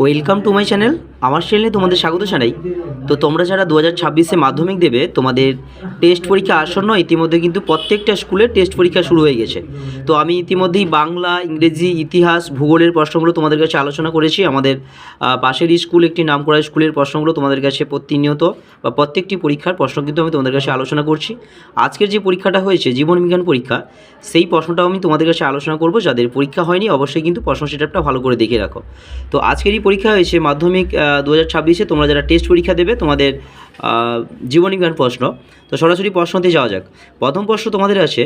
Welcome to my channel. আমার চ্যানেলে তোমাদের স্বাগত জানাই। তো তোমরা যারা 2026-এ মাধ্যমিক দেবে, তোমাদের টেস্ট পরীক্ষা আসন্ন। ইতিমধ্যে কিন্তু প্রত্যেকটা স্কুলে টেস্ট পরীক্ষা শুরু হয়ে গেছে। তো আমি ইতিমধ্যেই বাংলা, ইংরেজি, ইতিহাস, ভূগোলের প্রশ্নগুলো তোমাদের কাছে আলোচনা করেছি। আমাদের পাশের স্কুল, একটি নামকরা স্কুলের প্রশ্নগুলো তোমাদের কাছে প্রতিনিয়ত বা প্রত্যেকটি পরীক্ষার প্রশ্ন কিন্তু আমি তোমাদের কাছে আলোচনা করছি। আজকের যে পরীক্ষাটা হয়েছে জীবন বিজ্ঞান পরীক্ষা, সেই প্রশ্নটাও আমি তোমাদের কাছে আলোচনা করব। যাদের পরীক্ষা হয়নি অবশ্যই কিন্তু প্রশ্ন সেটআপটা ভালো করে দেখে রাখো। তো আজকেরই পরীক্ষা হয়েছে মাধ্যমিক 2026-এ। তোমরা যারা টেস্ট পরীক্ষা দেবে, তোমাদের জীবনবিজ্ঞান প্রশ্ন। তো সরাসরি প্রশ্নতে যাওয়া যাক। প্রথম প্রশ্ন তোমাদের আছে,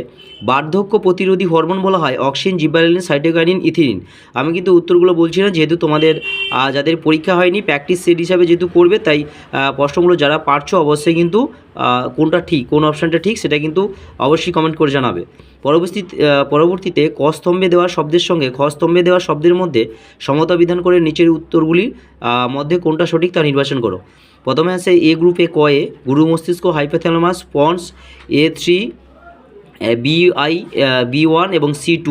বার্ধক্য প্রতিরোধী হরমোন বলা হয় অক্সিন, জিবারেলিন, সাইটোকাইনিন, ইথিলিন। আমি কিন্তু উত্তরগুলো বলছি না, যেহেতু তোমাদের যাদের পরীক্ষা হয়নি প্র্যাকটিস সেট হিসাবে যেহেতু করবে, তাই প্রশ্নগুলো যারা পারছো অবশ্যই কিন্তু কোনটা ঠিক, কোন অপশানটা ঠিক সেটা কিন্তু অবশ্যই কমেন্ট করে জানাবে। পরবর্তীতে ক স্তম্ভে দেওয়া শব্দের সঙ্গে খ স্তম্ভে দেওয়া শব্দের মধ্যে সমতা বিধান করে নিচের উত্তরগুলির মধ্যে কোনটা সঠিক তা নির্বাচন করো। প্রথমে আছে এ গ্রুপে কয়ে গুরু মস্তিষ্ক, হাইপোথ্যালামাস, পন্স, A3, B1 এবং C2।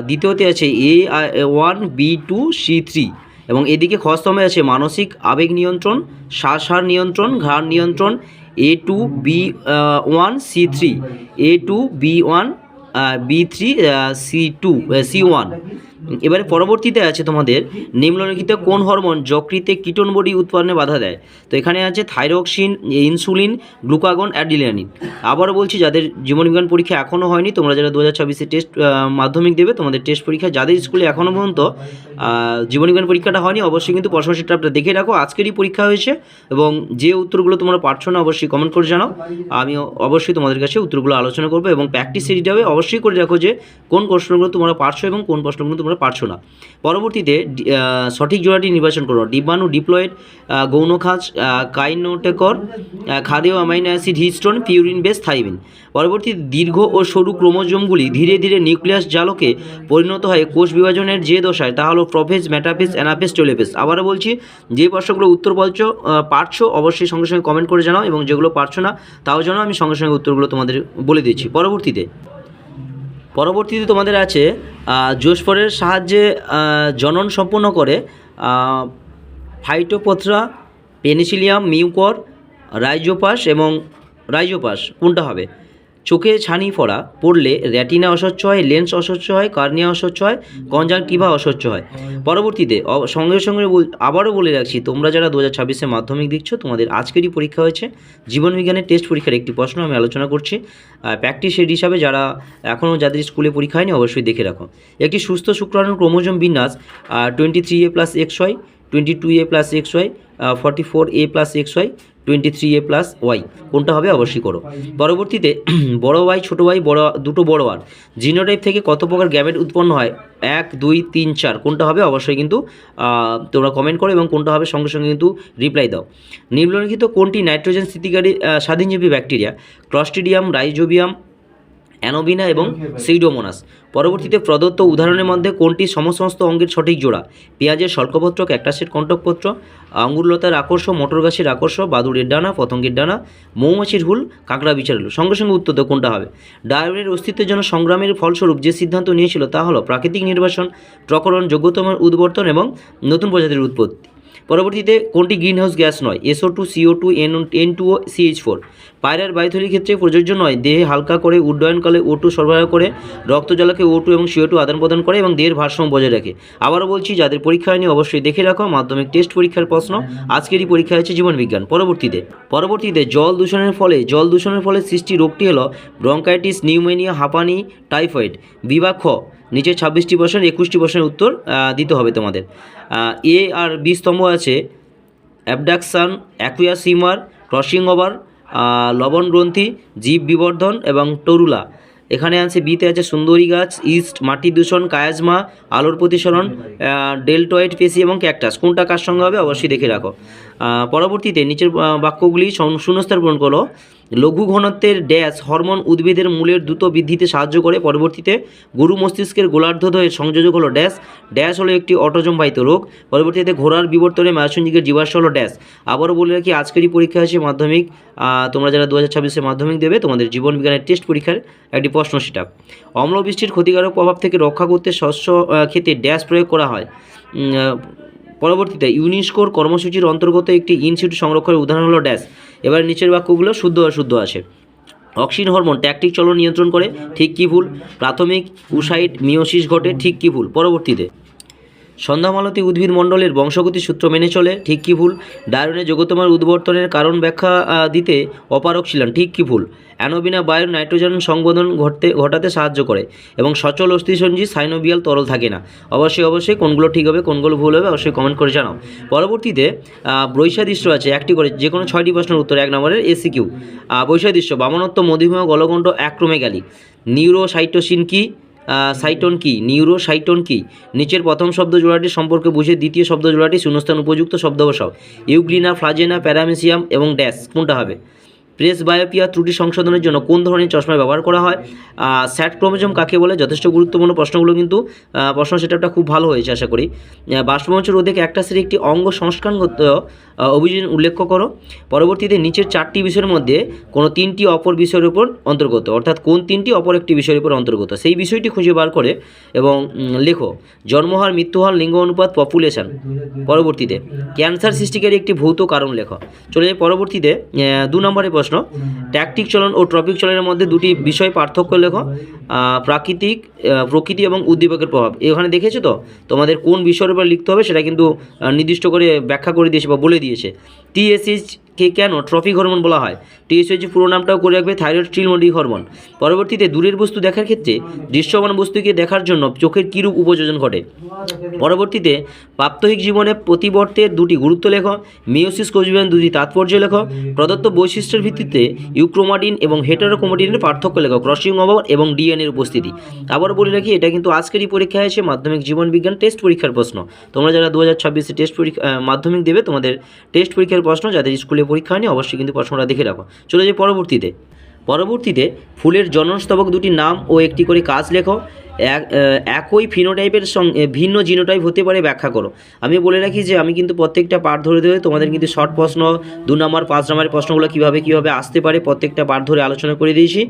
দ্বিতীয়তে আছে A1, B2, C3 এবং এদিকে খ স্তম্ভে আছে মানসিক আবেগ নিয়ন্ত্রণ, শ্বাসহার নিয়ন্ত্রণ, ঘ্রাণ নিয়ন্ত্রণ, A2, B1, C3, A2, B1, B3, C2, C1। এবারে পরবর্তীতে আছে তোমাদের নিম্নলিখিত কোন হরমোন যকৃতে কিটোন বডি উৎপাদনে বাধা দেয়। তো এখানে আছে থাইরক্সিন, ইনসুলিন, গ্লুকাগন, অ্যাড্রিনালিন। আবারও বলছি, যাদের জীবনবিজ্ঞান পরীক্ষা এখনও হয়নি, তোমরা যারা 2026-এ টেস্ট মাধ্যমিক দেবে, তোমাদের টেস্ট পরীক্ষা যাদের স্কুলে এখনও পর্যন্ত জীবনবিজ্ঞান পরীক্ষাটা হয়নি অবশ্যই কিন্তু প্রশ্ন সেটআপটা দেখে রাখো। আজকেরই পরীক্ষা হয়েছে এবং যে উত্তরগুলো তোমরা পারছো না অবশ্যই কমেন্ট করে জানাও। আমি অবশ্যই তোমাদের কাছে উত্তরগুলো আলোচনা করবো এবং প্র্যাকটিস সেটআপে অবশ্যই করে রাখো যে কোন প্রশ্নগুলো তোমরা পারছো এবং কোন প্রশ্নগুলো তোমরা পারছো না। পরবর্তীতে সঠিক জোড়াটি নির্বাচন করো। ডিম্বাণু, ডিপ্লয়েড, গৌণখাঁজ, কাইনোটেকর, ক্ষারীয় amino acid, histone, purine base, thymine. পরবর্তীতে দীর্ঘ ও সরু ক্রোমোজোমগুলি ধীরে ধীরে নিউক্লিয়াস জালকে পরিণত হয় কোষ বিভাজনের যে দশায়, তা হলো প্রোফেজ, মেটাফেজ, অ্যানাফেজ, টেলোফেজ। আবারও বলছি, যে প্রশ্নগুলো উত্তর পারছো অবশ্যই সঙ্গে সঙ্গে কমেন্ট করে জানাও এবং যেগুলো পারছো না তাও জানাও, আমি সঙ্গে সঙ্গে উত্তরগুলো তোমাদের বলে দিচ্ছি। পরবর্তীতে তোমাদের আছে জোস্পরের সাহায্যে জনন সম্পন্ন করে ফাইটোপথরা, পেনিসিলিয়াম, মিউকর, রাইজোপাস কোনটা হবে। চোখে ছানি পড়লে রেটিনা অস্বচ্ছ হয়, লেন্স অস্বচ্ছ হয়, কর্নিয়া অস্বচ্ছ হয়, কনজাংটিভা অস্বচ্ছ হয়। পরবর্তীতে সঙ্গে সঙ্গে আবারও বলে রাখছি, তোমরা যারা 2026-এ মাধ্যমিক দিচ্ছ, তোমাদের আজকেরই পরীক্ষা হয়েছে জীবনবিজ্ঞানের টেস্ট পরীক্ষার একটি প্রশ্ন আমি আলোচনা করছি। প্র্যাকটিস সেট হিসাবে যারা এখনও যাদের স্কুলে পরীক্ষা হয়নি অবশ্যই দেখে রাখো। একটি সুস্থ শুক্রাণুর ক্রোমোজোম বিন্যাস 23A + XY, 22A + XY, 44A + XY, 23A + Y কোনটা হবে অবশ্যই করো। পরবর্তীতে বড় ওয়াই, ছোটো ওয়াই, দুটো বড় আর জিনোটাইপ থেকে কত প্রকার গ্যামেট উৎপন্ন হয়, 1, 2, 3, 4 কোনটা হবে অবশ্যই কিন্তু তোমরা কমেন্ট করো এবং কোনটা হবে সঙ্গে সঙ্গে কিন্তু রিপ্লাই দাও। নিম্নলিখিত কোনটি নাইট্রোজেন স্থিতিকারী স্বাধীনজীবী ব্যাকটেরিয়া? ক্লস্ট্রিডিয়াম, রাইজোবিয়াম, অ্যানোবিনা এবং সিউডোমোনাস। পরবর্তীতে প্রদত্ত উদাহরণের মধ্যে কোনটি সমস্ত অঙ্গের সঠিক জোড়া? পেঁয়াজের শল্কপত্র, ক্যাকটাসের কণ্টকপত্র, আঙ্গুরলতার আকর্ষ, মটর গাছের আকর্ষ, বাদুড়ের ডানা, পতঙ্গের ডানা, মৌমাছির হুল, কাঁকড়া বিচারলু। সঙ্গে সঙ্গে উত্তর তো কোনটা হবে। ডারউইনের অস্তিত্বের জন্য সংগ্রামের ফলস্বরূপ যে সিদ্ধান্ত নিয়েছিল তা হলো প্রাকৃতিক নির্বাচন, প্রকরণ, যোগ্যতমের উদ্বর্তন এবং নতুন প্রজাতির উৎপত্তি। পরবর্তীতে কোনটি গ্রিনহাউস গ্যাস নয়? SO2, CO2, N2O, CH4। পায়রার বায়ুথলির ক্ষেত্রে প্রযোজ্য নয়। দেহে হালকা করে উড্ডয়নকালে O2 সরবরাহ করে, রক্তজলকে O2 এবং CO2 আদান প্রদান করে এবং দেহের ভারসাম্য বজায় রাখে। আবারও বলছি, যাদের পরীক্ষা হয়নি অবশ্যই দেখে রাখো মাধ্যমিক টেস্ট পরীক্ষার প্রশ্ন। আজকেরই পরীক্ষা হয়েছে জীবনবিজ্ঞান। পরবর্তীতে জল দূষণের ফলে সৃষ্টি রোগটি হলো ব্রঙ্কাইটিস, নিউমোনিয়া, হাঁপানি, টাইফয়েড। বিভাগ খ, নিচে 26টি প্রশ্ন 21টি প্রশ্নের উত্তর দিতে হবে তোমাদের। A আর B স্তম্ভ আছে abduction, aqueous humour, crossing over, লবণ গ্রন্থি, জীব বিবর্ধন এবং টরুলা। এখানে আছে বিতে আছে সুন্দরী গাছ, ইস্ট, মাটি দূষণ, কায়াজমা, আলোর প্রতিসরণ, ডেলটয়েড পেশি এবং ক্যাকটাস। কোনটা কার সঙ্গে হবে অবশ্যই দেখে রাখো। পরবর্তীতে নিচের বাক্যগুলি শূন্যস্থান পূরণ করো। লঘু ঘনত্বের ড্যাশ হরমোন উদ্ভিদের মূলের দ্রুত বৃদ্ধিতে সাহায্য করে। পরবর্তীতে গরু মস্তিষ্কের গোলার্ধদ্বয়ের সংযোজক হলো ড্যাশ হলো একটি অটোজমবাহিত রোগ। পরবর্তীতে ঘোড়ার বিবর্তনে মায়াসঞ্জিকের জীবাশ্ম হলো ড্যাশ। আবারও বলে রাখি, আজকেরই পরীক্ষা আছে মাধ্যমিক। তোমরা যারা 2026-এ মাধ্যমিক দেবে, তোমাদের জীবনবিজ্ঞানের টেস্ট পরীক্ষার একটি প্রশ্ন সেটা। অম্লবৃষ্টির ক্ষতিকারক প্রভাব থেকে রক্ষা করতে শস্য ক্ষেতে ড্যাশ প্রয়োগ করা হয়। পরবর্তীতে ইউনেস্কোর কর্মসূচির অন্তর্গত একটি ইনস্টিটিউট সংরক্ষণের উদাহরণ হলো ড্যাশ। এবার নিচের বাক্যগুলো শুদ্ধ অশুদ্ধ আছে। অক্সিন হরমোন ট্যাকটিক চলন নিয়ন্ত্রণ করে, ঠিক কি ভুল। প্রাথমিক উসাইড মিওসিস ঘটে, ঠিক কি ভুল। পরবর্তীতে সন্ধ্যামালতী উদ্ভিদ মণ্ডলের বংশগতি সূত্র মেনে চলে, ঠিক কি ভুল। ডারউইনের জগতমার উদ্বর্তনের কারণ ব্যাখ্যা দিতে অপারক ছিলেন, ঠিক কি ভুল। অ্যানোবিনা বায়ুর নাইট্রোজেন সংবন্ধন ঘটাতে সাহায্য করে এবং সচল অস্থিসঞ্জি সাইনোবিয়াল তরল থাকে না। অবশ্যই কোনগুলো ঠিক হবে কোনগুলো ভুল হবে অবশ্যই কমেন্ট করে জানাও। পরবর্তীতে বৈসাদৃশ্য আছে একটি করে, যে কোনো 6টি প্রশ্নের উত্তর 1 নম্বরের এসিকিউ। বৈসাদৃশ্য বামনত্ব মধুমেহ গলগণ্ড অ্যাক্রোমেগালি। নিউরোসাইটোসিন কি, সাইটন কি, নিউরোসাইটন কি। নিচের প্রথম শব্দ জোড়াটি সম্পর্কে বুঝে দ্বিতীয় শব্দ জোড়াটি শূন্যস্থান উপযুক্ত শব্দ বসাও। ইউগ্লিনা, ফ্লাজেনা, প্যারামেসিয়াম এবং ড্যাশ কোনটা হবে। প্রেস বায়োপিয়া ত্রুটি সংশোধনের জন্য কোন ধরনের চশমা ব্যবহার করা হয়। স্যাট ক্রোমোজোম কাকে বলে। যথেষ্ট গুরুত্বপূর্ণ প্রশ্নগুলো কিন্তু প্রশ্ন সেটআপটা খুব ভালো হয়েছে আশা করি। বাষ্পমঞ্চ রোধে ক্যাকটাসের একটি অঙ্গ সংস্করণগত অভিযোজন উল্লেখ করো। পরবর্তীতে নিচের 4টি বিষয়ের মধ্যে কোনো 3টি অপর বিষয়ের উপর অন্তর্গত, অর্থাৎ কোন 3টি অপর একটি বিষয়ের উপর অন্তর্গত সেই বিষয়টি খুঁজে বার করে এবং লেখো। জন্মহার, মৃত্যুহার, লিঙ্গ অনুপাত, পপুলেশন। পরবর্তীতে ক্যান্সার সৃষ্টিকারী একটি ভৌত কারণ লেখো। চলে যায় পরবর্তীতে 2 নম্বরের প্রশ্ন। ট্যাকটিক চলন ও ট্রপিক চলনের মধ্যে দুটি বিষয় পার্থক্য লেখো। প্রকৃতি এবং উদ্দীপকের প্রভাব। এখানে দেখেছো তো তোমাদের কোন বিষয়ের উপর লিখতে হবে সেটা কিন্তু নির্দিষ্ট করে ব্যাখ্যা করে দিয়েছে বা বলে দিয়েছে। টিএসএইচকে কেন ট্রফিক হরমোন বলা হয়। টিএসএইচ পুরো নামটাও করে রাখবে, থাইরয়েড স্টিমুলেটিং হরমোন। পরবর্তীতে দূরের বস্তু দেখার ক্ষেত্রে দৃশ্যমান বস্তুকে দেখার জন্য চোখের কীরূপ উপযোজন ঘটে। পরবর্তীতে প্রাত্যহিক জীবনে প্রতিবর্তের দুটি গুরুত্ব লেখো। মিওসিস কোষবিভাজন দুটি তাৎপর্য লেখো। প্রদত্ত বৈশিষ্ট্যের ভিত্তিতে ইউক্রোমাটিন এবং হেটারোক্রোমাটিনের পার্থক্য লেখো। ক্রসিং অভাব এবং ডিএনএর উপস্থিতি। আবার বলে রাখি এটা কিন্তু আজকেরই পরীক্ষা হয়েছে মাধ্যমিক জীবন বিজ্ঞান টেস্ট পরীক্ষার প্রশ্ন। তোমরা যারা 2026 টেস্ট পরীক্ষা মাধ্যমিক দেবে তোমাদের টেস্ট পরীক্ষার প্রশ্ন, যাদের স্কুলে পরীক্ষা হয়নি অবশ্যই কিন্তু প্রশ্নটা দেখে রাখো। চলে যাই পরবর্তীতে ফুলের জননস্তবক দুটি নাম ও একটি করে কাজ লেখো। একই ফিনোটাইপের সঙ্গে ভিন্ন জিনোটাইপ হতে পারে ব্যাখ্যা করো। আমি বলে রাখি যে আমি কিন্তু প্রত্যেকটা পার্ট ধরে তোমাদের কিন্তু শর্ট প্রশ্ন 2 নম্বর 5 নম্বরের প্রশ্নগুলো কীভাবে আসতে পারে প্রত্যেকটা পার্ট ধরে আলোচনা করে দিয়েছি।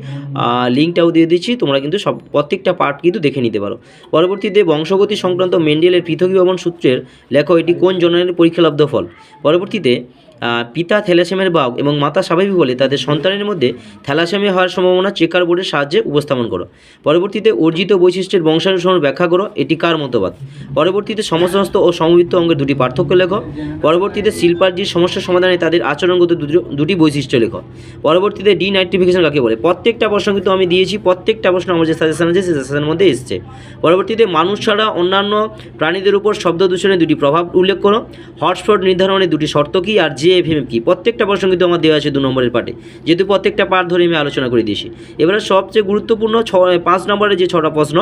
লিঙ্কটাও দিয়ে দিচ্ছি, তোমরা কিন্তু প্রত্যেকটা পার্ট কিন্তু দেখে নিতে পারো। পরবর্তীতে বংশগতি সংক্রান্ত মেন্ডেলের পৃথকীভবন সূত্রের লেখো, এটি কোন জননের পরীক্ষালব্ধ ফল। পরবর্তীতে পিতা থ্যালাসেমিয়ার বাহক এবং মাতা স্বাভাবিক বলে তাদের সন্তানের মধ্যে থ্যালাসেমিয়া হওয়ার সম্ভাবনা চেকার বোর্ডের সাহায্যে উপস্থাপন করো। পরবর্তীতে অর্জিত বৈশিষ্ট্যের বংশানুসরণ ব্যাখ্যা করো, এটি কার মতবাদ। পরবর্তীতে সমস্ত ও সমবৃত্ত অঙ্গের দুটি পার্থক্য লেখো। পরবর্তীতে শিল্পার্জির সমস্যা সমাধানে তাদের আচরণগত দুটি বৈশিষ্ট্য লেখো। পরবর্তীতে ডিনাইট্রিফিকেশন কাকে বলে। প্রত্যেকটা প্রশ্ন কিন্তু আমি দিয়েছি, প্রত্যেকটা প্রশ্ন আমার যে সাজেশন আছে সেই সাজেশনের মধ্যে এসছে। পরবর্তীতে মানুষ ছাড়া অন্যান্য প্রাণীদের উপর শব্দ দূষণের দুটি প্রভাব উল্লেখ করো। হটস্পট নির্ধারণের দুটি শর্ত কী আর JFM কি। প্রত্যেকটা প্রশ্ন কিন্তু আমার দেওয়া আছে 2 নম্বরের পার্টে, যেহেতু প্রত্যেকটা পার্ট ধরে আমি আলোচনা করে দিয়েছি। এবারে সবচেয়ে গুরুত্বপূর্ণ 5 নম্বরের যে 6টা প্রশ্ন।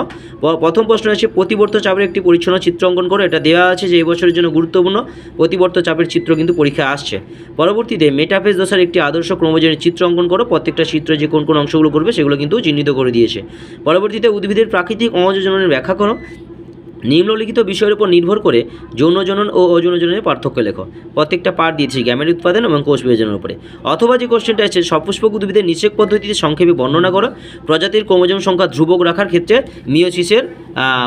প্রথম প্রশ্ন আছে প্রতিবর্ত চাপের একটি পরিচ্ছন্ন চিত্র অঙ্কন করো। এটা দেওয়া আছে যে এবছরের জন্য গুরুত্বপূর্ণ, প্রতিবর্ত চাপের চিত্র কিন্তু পরীক্ষায় আসছে। পরবর্তীতে মেটাফেজ দশার একটি আদর্শ ক্রোমোজোমের চিত্র অঙ্কন করো। প্রত্যেকটা চিত্রে যে কোন অংশগুলো করবে সেগুলো কিন্তু চিহ্নিত করে দিয়েছে। পরবর্তীতে উদ্ভিদের প্রাকৃতিক অযৌজনের ব্যাখ্যা করো। নিম্নলিখিত বিষয়ের উপর নির্ভর করে যৌন জনন ও অযৌন জননের পার্থক্য লেখো। প্রত্যেকটা পার্ট দিয়েছি গ্যামেট উৎপাদন এবং কোষ বিভাজনের উপরে। অথবা যে কোশ্চেনটা আছে সপুষ্পক উদ্ভিদের নিষেক পদ্ধতিতে সংক্ষেপে বর্ণনা করো। প্রজাতির ক্রোমোজোম সংখ্যা ধ্রুবক রাখার ক্ষেত্রে মিওসিসের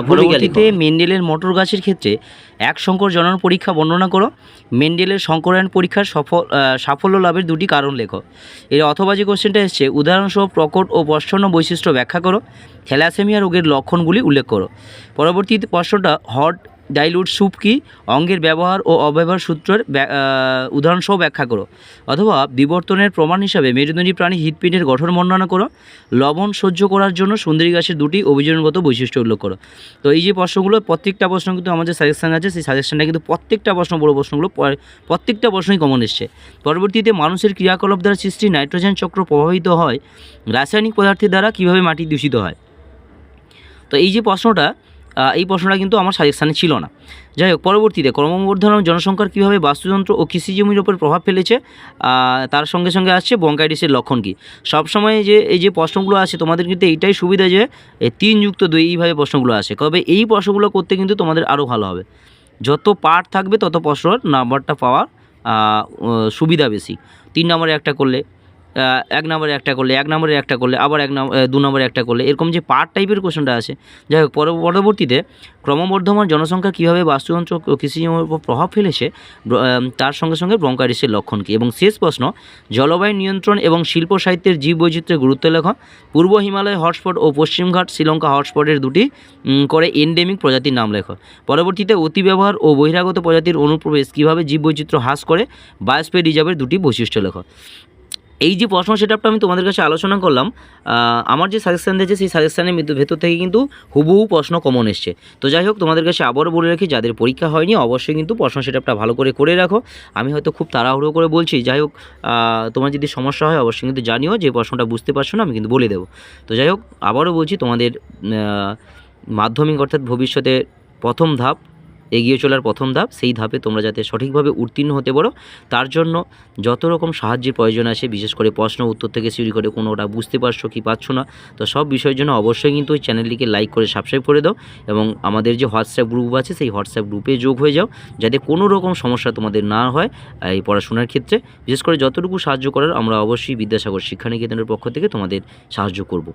ভূমিকা লেখো। মেন্ডেলের মটর গাছের ক্ষেত্রে এক সংকর জনন পরীক্ষা বর্ণনা করো। মেন্ডেলের সংকরায়ন পরীক্ষার সাফল্য লাভের দুটি কারণ লেখো। এর অথবা যে কোশ্চেনটা এসছে উদাহরণসহ প্রকট ও প্রচ্ছন্ন বৈশিষ্ট্য ব্যাখ্যা করো। থ্যালাসেমিয়া রোগের লক্ষণগুলি উল্লেখ করো। পরবর্তী প্রশ্নটা হট ডাইলুট স্যুপ কি, অঙ্গের ব্যবহার ও অব্যবহার সূত্রের উদাহরণসহ ব্যাখ্যা করো। অথবা বিবর্তনের প্রমাণ হিসাবে মেরুদণ্ডী প্রাণী হৃৎপিণ্ডের গঠন বর্ণনা করো। লবণ সহ্য করার জন্য সুন্দরী গাছের দুটি অভিযোজনগত বৈশিষ্ট্য উল্লেখ করো। তো এই যে প্রশ্নগুলো প্রত্যেকটা প্রশ্ন কিন্তু আমাদের সাজেশন আছে, সেই সাজেশনটা কিন্তু প্রত্যেকটা প্রশ্ন বড় প্রশ্নগুলো প্রত্যেকটা প্রশ্নই কমন এসছে। পরবর্তীতে মানুষের ক্রিয়াকলাপ দ্বারা সৃষ্টি নাইট্রোজেন চক্র প্রভাবিত হয় রাসায়নিক পদার্থের দ্বারা কীভাবে মাটি দূষিত হয়। তো এই যে প্রশ্নটা এই প্রশ্নটা কিন্তু আমার সাজেশানে ছিল না। যাই হোক, পরবর্তীতে ক্রমবর্ধমান জনসংখ্যার কীভাবে বাস্তুতন্ত্র ও কৃষিজমির ওপর প্রভাব ফেলেছে, তার সঙ্গে সঙ্গে আসছে ব্রঙ্কাইটিসের লক্ষণ কী। সবসময় যে এই যে প্রশ্নগুলো আছে তোমাদের কিন্তু এইটাই সুবিধা যে 3+2 এইভাবে প্রশ্নগুলো আসে। তবে এই প্রশ্নগুলো করতে কিন্তু তোমাদের আরও ভালো হবে। যত পার্ট থাকবে তত প্রশ্নের নাম্বারটা পাওয়ার সুবিধা বেশি। 3 নম্বরে একটা করলে এক নম্বরে একটা করলে, এক নম্বরে একটা করলে, আবার 2 নম্বরে একটা করলে, এরকম যে পার্ট টাইপের কোশ্চেনটা আছে। যাই হোক, পরবর্তীতে ক্রমবর্ধমান জনসংখ্যা কীভাবে বাস্তুতন্ত্র ও কৃষিজমির উপর প্রভাব ফেলেছে, তার সঙ্গে সঙ্গে ব্রঙ্কাইটিসের লক্ষণ কী। এবং শেষ প্রশ্ন, জলবায়ু নিয়ন্ত্রণ এবং শিল্প সাহিত্যের জীববৈচিত্র্যের গুরুত্ব লেখা। পূর্ব হিমালয় হটস্পট ও পশ্চিমঘাট শ্রীলঙ্কা হটস্পটের দুটি করে এন্ডেমিক প্রজাতির নাম লেখো। পরবর্তীতে অতিব্যবহার ও বহিরাগত প্রজাতির অনুপ্রবেশ কীভাবে জীববৈচিত্র্য হ্রাস করে, বায়োস্ফিয়ার রিজার্ভের দুটি বৈশিষ্ট্য লেখো। এই যে প্রশ্ন সেটআপটা আমি তোমাদের কাছে আলোচনা করলাম, আমার যে সাজেশান দিয়েছে সেই সাজেশানের ভেতর থেকে কিন্তু হুবহু প্রশ্ন কমন এসছে। তো যাই হোক, তোমাদের কাছে আবারও বলে রাখি, যাদের পরীক্ষা হয়নি অবশ্যই কিন্তু প্রশ্ন সেটআপটা ভালো করে রাখো। আমি হয়তো খুব তাড়াহুড়ো করে বলছি, যাই হোক তোমার যদি সমস্যা হয় অবশ্যই কিন্তু জানিও, যে প্রশ্নটা বুঝতে পারছো না আমি কিন্তু বলে দেবো। তো যাই হোক, আবারও বলছি, তোমাদের মাধ্যমিক অর্থাৎ ভবিষ্যতে প্রথম ধাপ, এগিয়ে চলার প্রথম ধাপ, সেই ধাপে তোমরা যাতে সঠিকভাবে উত্তীর্ণ হতে পারো, তার জন্য যত রকম সাহায্যের প্রয়োজন আছে, বিশেষ করে প্রশ্ন উত্তর থেকে শুরু করে কোনোটা বুঝতে পারছো কি পারছো না, তো সব বিষয়ের জন্য অবশ্যই কিন্তু ওই চ্যানেলটিকে লাইক করে সাবস্ক্রাইব করে দাও, এবং আমাদের যে হোয়াটসঅ্যাপ গ্রুপ আছে সেই হোয়াটসঅ্যাপ গ্রুপে যোগ হয়ে যাও, যাতে কোনো রকম সমস্যা তোমাদের না হয় এই পড়াশোনার ক্ষেত্রে। বিশেষ করে যতটুকু সাহায্য করার আমরা অবশ্যই বিদ্যাসাগর শিক্ষানিকেতনের পক্ষ থেকে তোমাদের সাহায্য করব।